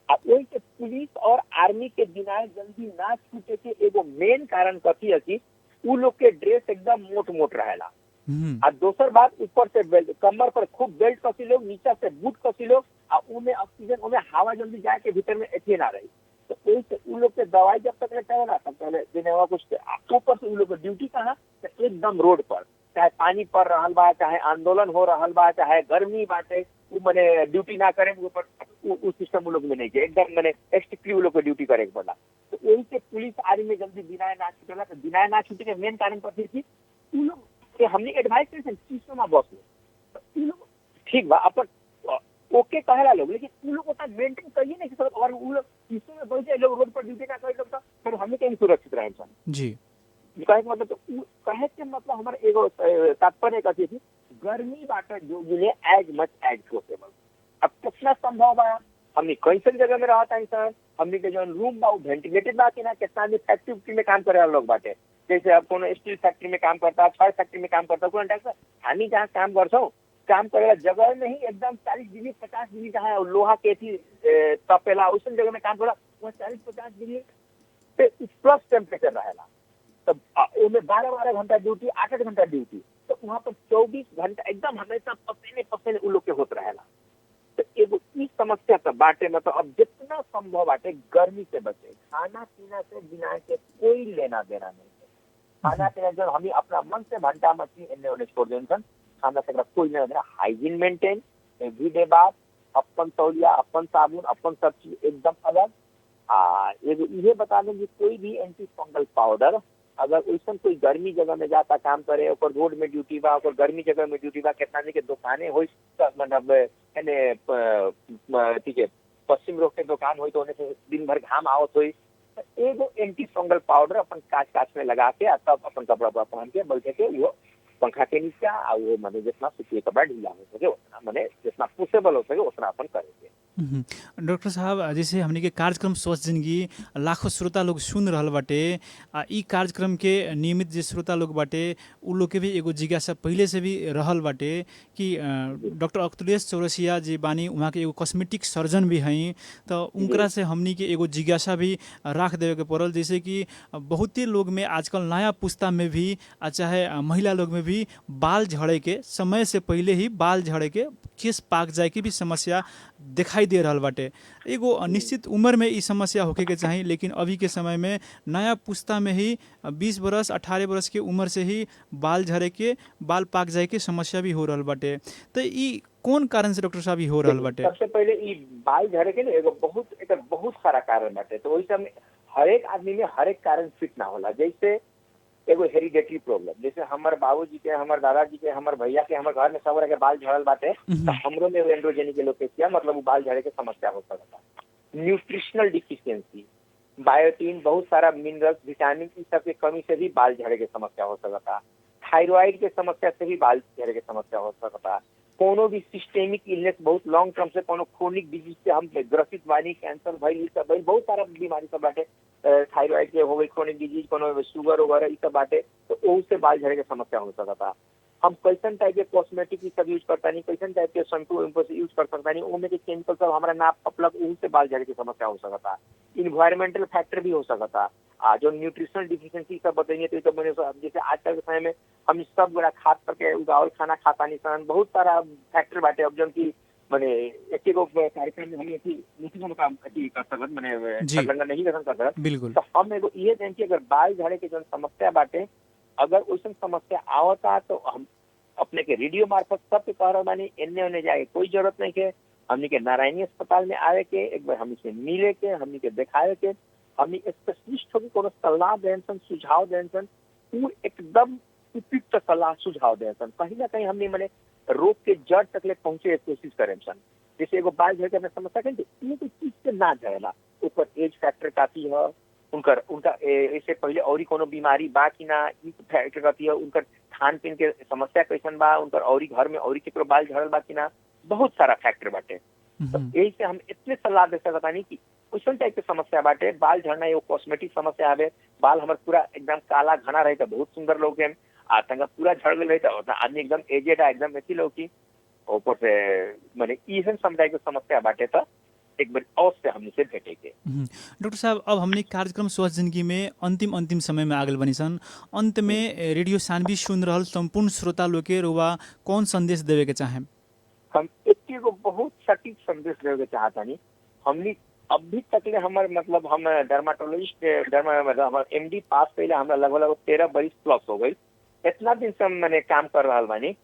अब वही के पुलिस और आर्मी के दिनाय जल्दी ना छूटे के एगो मेन कारण कथी है कि उ लोग के ड्रेस एकदम मोट मोट रहेला। आ दोसर बात, ऊपर से बेल्ट, कमर पर खूब बेल्ट कसी लोग, नीचा से बूट कसी लोग, आ उमे ऑक्सीजन, उमे हवा जल्दी जाए के भीतर में एथिए ना रही। तो वही से उ लोग के दवाई जब तक लेते हो ना तब पहले देने हुआ कुछ, ऊपर से उ लोग के ड्यूटी कहाँ, तो एकदम रोड पर, चाहे पानी पड़ रहा बा, चाहे आंदोलन हो रहा बा, चाहे गर्मी बाटे, उ मने ड्यूटी ना करे ऊपर, उ सिस्टम उ लोग में नहीं है, एकदम मने स्ट्रिक्टली उ लोग के ड्यूटी करे के पड़ला। तो वही से पुलिस आर्मी में जल्दी बिना ना छूटेला। तो बिना ना छूटे के मेन कारण पर थी उ लोग के हमने एडवाइस करे सिस्टम में बस उ लोग ठीक बा अपन ओके कहेला लोग, लेकिन उ लोग उतना मेंटेन करिए नहीं सकत। और उ लोग सिस्टम में बैठे लोग रोड पर ड्यूटी ना करे लोग, तो फिर हमने कहीं सुरक्षित रहे इंसान जी। कहे मतलब तो कहे के मतलब हमारे एगो तात्पर्य कथी थी, गर्मी बाटे जो मिले एज मच एज पॉसिबल। अब कितना संभव बा, हमने कैसन जगह में रहता है सर, हमने के जो रूम बा वेंटिलेटेड बा कि ना, कितना भी फैक्ट्री में काम करे वाला लोग बाटे, जैसे अब कोनो स्टील फैक्ट्री में काम करता, छड़ फैक्ट्री में काम करता, कोनो डॉक्टर हामी जहाँ काम करछौ, काम करे जगह नहीं एकदम 40 डिग्री 50 डिग्री जहाँ लोहा के थी तपेला उसन जगह में काम करा, वहाँ 40-50 डिग्री पे प्लस टेम्परेचर रहेला। तब उसमें 12-12 घंटा ड्यूटी, 8-8 घंटा ड्यूटी, तो वहाँ पर 24 घंटा एकदम हमेशा पसीने पसीने उ लोग के होत रहेला। तो एगो ई समस्या तो बाटे, मतलब अब जितना संभव बाटे गर्मी से बचे, खाना पीना से बिना के कोई लेना देना नहीं है। खाना पीना जो हम अपना मन से भंटा मछली एने ओने छोड़ देन सन, खाना से कोई लेना देना, हाइजीन मेंटेन, एवरीडे बात, अपन तौलिया, अपन साबुन, अपन सब चीज एकदम अलग। एगो ये बता दें कि कोई भी एंटी फंगल पाउडर अगर वैसा कोई गर्मी जगह में जाता काम करे, और रोड में ड्यूटी बा, और गर्मी जगह में ड्यूटी बा, कितना के दुकानें हो, मतलब ठीक है पश्चिम रोड के दुकान हो तो होने से दिन भर घाम आवत हो, एगो एंटी फंगल पाउडर अपन काच में लगा के तब अपन कपड़ा पहन के बैठे के वो पंखा के नीचे आ वो मैंने जितना सूखिए कपड़ा ढीला हो सके उतना, मैंने जितना पुशेबल हो सके उतना अपन करेंगे। डॉक्टर साहब, जैसे हमने के कार्यक्रम स्वस्थ जिंदगी लाखों श्रोता लोग सुन रहल बाटे, ई कार्यक्रम के नियमित जे श्रोता लोग बाटे उ लोग के भी एगो जिज्ञासा पहले से भी रहल बाटे कि डॉक्टर अख्तुलेश चौरसिया जी बानी, वहाँ के एगो कॉस्मेटिक सर्जन भी हैं, तो उनकरा से हमनी के एगो जिज्ञासा भी रख देवे के पड़ल, जैसे कि बहुते लोग में आजकल नया पुस्ता में भी चाहे महिला लोग में भी बाल झड़े के समय से पहले ही बाल झड़े के, केस पाक जाए की भी समस्या दिखाई दे रहा बाटे। एगो निश्चित उम्र में ई समस्या होके के चाहिए, लेकिन अभी के समय में नया पुस्ता में ही 20 बरस 18 बरस के उम्र से ही बाल झड़े के, बाल पाक जाए के समस्या भी हो रहा बाटे। तो ई कौन कारण से डॉक्टर साहब हो रहा बाटे? सबसे पहले ई बाल झड़े के एगो बहुत सारा कारण बाटे, तो वही सब हर एक आदमी में हर एक कारण फिट ना होला। जैसे एगो हेरिडेटरी प्रॉब्लम, जैसे हमारे बाबूजी के, हमारे दादाजी के, हमारे भैया के, हमारे घर में सब के बाल झड़ल बाटे, तो हमरो में एंड्रोजेनिक एलोपेशिया मतलब वो बाल झड़े के समस्या हो सकता। न्यूट्रिशनल डिफिशियंसी, बायोटीन, बहुत सारा मिनरल्स, विटामिन ई सब के कमी से भी बाल झड़े के समस्या हो सकता। थायराइड के समस्या से भी बाल झड़े के समस्या हो सकता। कोनो भी सिस्टेमिक इलनेस, बहुत लॉन्ग टर्म से कोनो क्रोनिक डिजीज से हम ग्रसित बानी, कैंसर भइल, सब भइल, बहुत सारा बीमारी सब बाटे, थायराइड के हो गई, क्रोनिक डिजीज, कोनो शुगर वगैरह ये सब बाटे, तो उससे बाल झड़े के समस्या हो सकता। हम कैसन टाइप के कॉस्मेटिक सब यूज करता नहीं, कैसन टाइप के शैम्पू यूज कर सकता नहीं, उनमें के केमिकल सब हमारा नाप पपलक, उससे बाल झड़े की समस्या हो सकता। इन्वायरमेंटल फैक्टर भी हो सकता। जो न्यूट्रिशनल डिफिशियंसी सब बताइए तो मैंने जैसे आजकल के समय में हम सब बड़ा खाद करके उगावल खाना खाता नहीं, बहुत सारा फैक्टर बाटे। अब जब की मैंने एक कार्यक्रम में हम मीटिंग काम कर सकत, मैंने नहीं कर सकत, बिल्कुल। तो हम एगो ये जान कि अगर बाल झड़े के जो समस्या बाटे, अगर वैसे समस्या आवता तो हम अपने के रेडियो मार्फत सबके कह रहे बानी, एने ओने जाए कोई जरूरत नहीं के, हमनी के नारायणी अस्पताल में आवे के, एक बार हमनी से मिले के, हमनी के दिखावे के, हमनी स्पेशलिस्ट होकर कोनो सलाह देन सन, सुझाव देन सन, वो एकदम उपयुक्त सलाह सुझाव देन सन। कहीं ना कहीं हमने मैंने रोग के जड़ तक ले पहुंचे कोशिश करें सन। जैसे एगो बाल झड़ के समस्या कहें कोई चीज से ना झड़ेला, ऊपर एज फैक्टर काफी है, उनका इससे पहले और कोनो बीमारी बा कि ना, फैक्टर काफी है, उनका खान पीन के समस्या कैसन बा, उनका और घर में और केकरो बाल झड़ल बा कि ना, बहुत सारा फैक्टर बाटे। तो यही से हम इतने सलाह दे सकता नहीं कि क्वेश्चन टाइप के समस्या बाटे। बाल झड़ना एगो कॉस्मेटिक समस्या आवे, बाल हमारे पूरा एकदम काला घना रहे तो बहुत सुंदर लोग हैं, आतंका पूरा झड़ गए रहे तो आदमी एकदम एजेड एकदम ऐसी लोग की ऊपर से मैंने ईसन समुदाय की समस्या बाटे, तो एक बार अवश्य हमने से भेटे के। डॉक्टर साहब, अब हमने कार्यक्रम स्वस्थ जिंदगी में अंतिम समय में आगल बनी सन। अंत में रेडियो सानवी सुन रहल संपूर्ण श्रोता लोग के रुआ कौन संदेश देवे के चाहे? हम एक बहुत सटीक संदेश देवे के चाहतानी। हमने अभी तक ले हमार मतलब हम डर्माटोलॉजिस्ट हमार MD पास पहले हमरा लगभग 13 बरिस प्लस हो गई। इतना दिन से मैंने काम कर रहा बानी।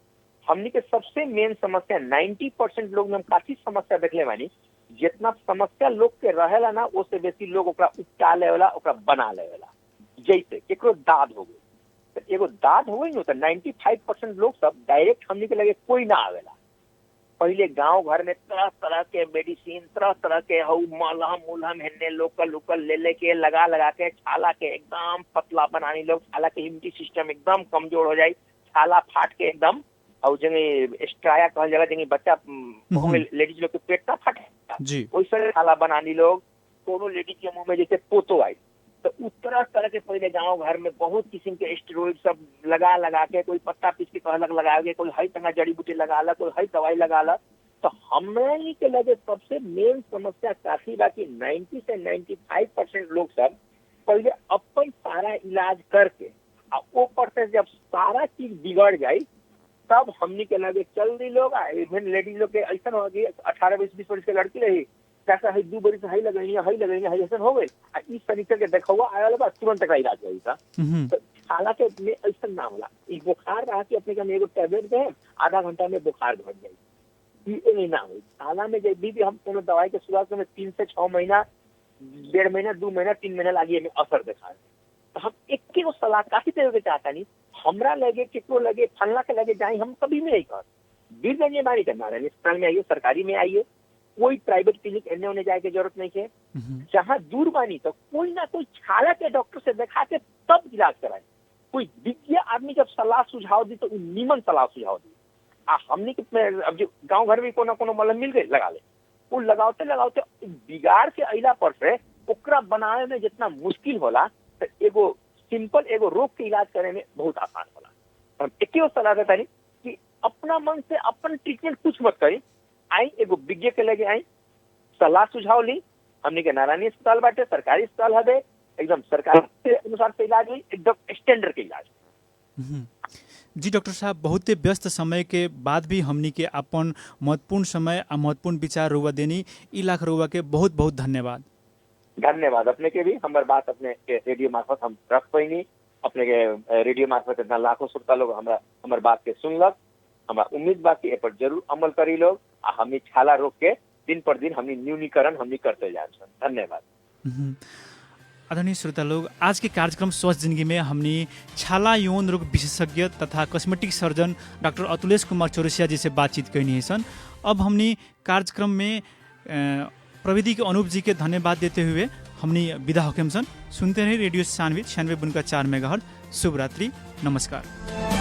हमनी के सबसे मेन समस्या 90% लोग में हम काफी समस्या देखले बानी। जितना समस्या लोग के रहेला ना, उससे बेसी लोग ओकरा उपटा लेवेला, ओकरा बना लेवेला। जैसे केकरो दाद हो गई, तो एगो दाद हो गई न, तो 95% लोग सब डायरेक्ट हमनी के लगे कोई ना आवेला। पहले गांव घर में तरह तरह के मेडिसिन, तरह तरह के मलहम उलहम हेने लोकल ले के लगा के छाला के एकदम पतला बनानी लोग। छाला के इम्यूनिटी सिस्टम एकदम कमजोर हो जाए, छाला फाट के एकदम और जगह स्ट्राया कहल जगह जगह बच्चा मुंह में लेडीज लोग के पेट ना फटे, वैसे छाला बनानी लोग। दोनों लेडीज के मुंह में जैसे पोतो आई, तो उस तरह के पहले गांव घर में बहुत किस्म के स्टेरॉइड सब लगा के, कोई पत्ता पीस के कहलक लगावे, कोई हई तना जड़ी बूटी लगाला, कोई हई दवाई लगाला। तो हमने के लगे सबसे मेन समस्या काफी बाकी 90 से 95% लोग सब पहले अपन सारा इलाज करके ऊपर से जब सारा चीज बिगड़ जाये तब हमने के लगे चल दी लोग। इवन लेडीज लोग के ऐसा हो गई 18-20 वर्ष के लड़की रही, कैसा है 2 बरिस हई लगई ऐसा हो गई। इस तरीके के देखा आया बा तुरंत का इलाज हुई था। तो हालांकि में ऐसा ना होला, बुखार रहा कि अपने का एगो टैबलेट दे, आधा घंटा में बुखार घट जाये, ये ना हुई। हालांकि में जब भी हम कोनो दवाई के शुरुआत में 3 से 6 महीना, 1.5 महीना, 2 महीना, 3 महीना लागी में असर देखा। तो हम एक सलाह काफी देवे के चाहता नहीं। हमरा लगे केकरो लगे फलना के लगे जाए, हम कभी भी नहीं कर बीरगंज बारी करना रहे, अस्पताल में आइए, सरकारी में आइए, कोई प्राइवेट क्लिनिक एने ओने जाए के जरूरत नहीं है। जहाँ दूर बानी तो कोई ना कोई छाला के डॉक्टर से दिखा के तब इलाज कराए। कोई विज्ञ आदमी जब सलाह सुझाव दी तो निमन सलाह सुझाव दी। हमने अब जो गाँव घर में कोनो मलहम मिल गई लगा ले, वो लगाते बिगाड़ के अइला पर से ओकरा बनावे में जितना मुश्किल होला, तो एगो सिंपल एगो रोग के इलाज करे में बहुत आसान होला। हम एक सलाह देता नहीं कि अपना मन से अपन ट्रीटमेंट कुछ मत करी, आई एगो विज्ञ के लगे आई, सलाह सुझाव ली। हमने के नारायणी अस्पताल बाटे, सरकारी अस्पताल हवे, एकदम सरकार के अनुसार से इलाज हुई, एकदम स्टैंडर्ड के इलाज। जी डॉक्टर साहब, बहुते व्यस्त समय के बाद भी हमनी के अपन महत्वपूर्ण समय और महत्वपूर्ण विचार रुआ देनी, ई लाख रुआ के बहुत बहुत धन्यवाद। धन्यवाद अपने के भी। हमारे बात अपने के रेडियो मार्फत हम रख पैनी, अपने के रेडियो मार्फत इतना लाखों श्रोता लोग हमारे बात के सुनलक। हमारा उम्मीद बा कि ए पर जरूर अमल करी लोग, आ हमनी छाला रोग के दिन पर दिन हमनी न्यूनीकरण हमनी करते जाए। धन्यवाद। आदरणीय श्रोता लोग, आज के कार्यक्रम स्वस्थ जिंदगी में हमने छाला यौन रोग विशेषज्ञ तथा cosmetic surgeon doctor Atulesh Kumar Chaurasia जी से बातचीत करनी है सन। अब हमने कार्यक्रम में प्रविधि के अनूप जी के धन्यवाद देते हुए हमने विदा होके सन। सुनते रहे रेडियो सानवी 96.4 मेगाहर्ट्ज। शुभ रात्रि, नमस्कार।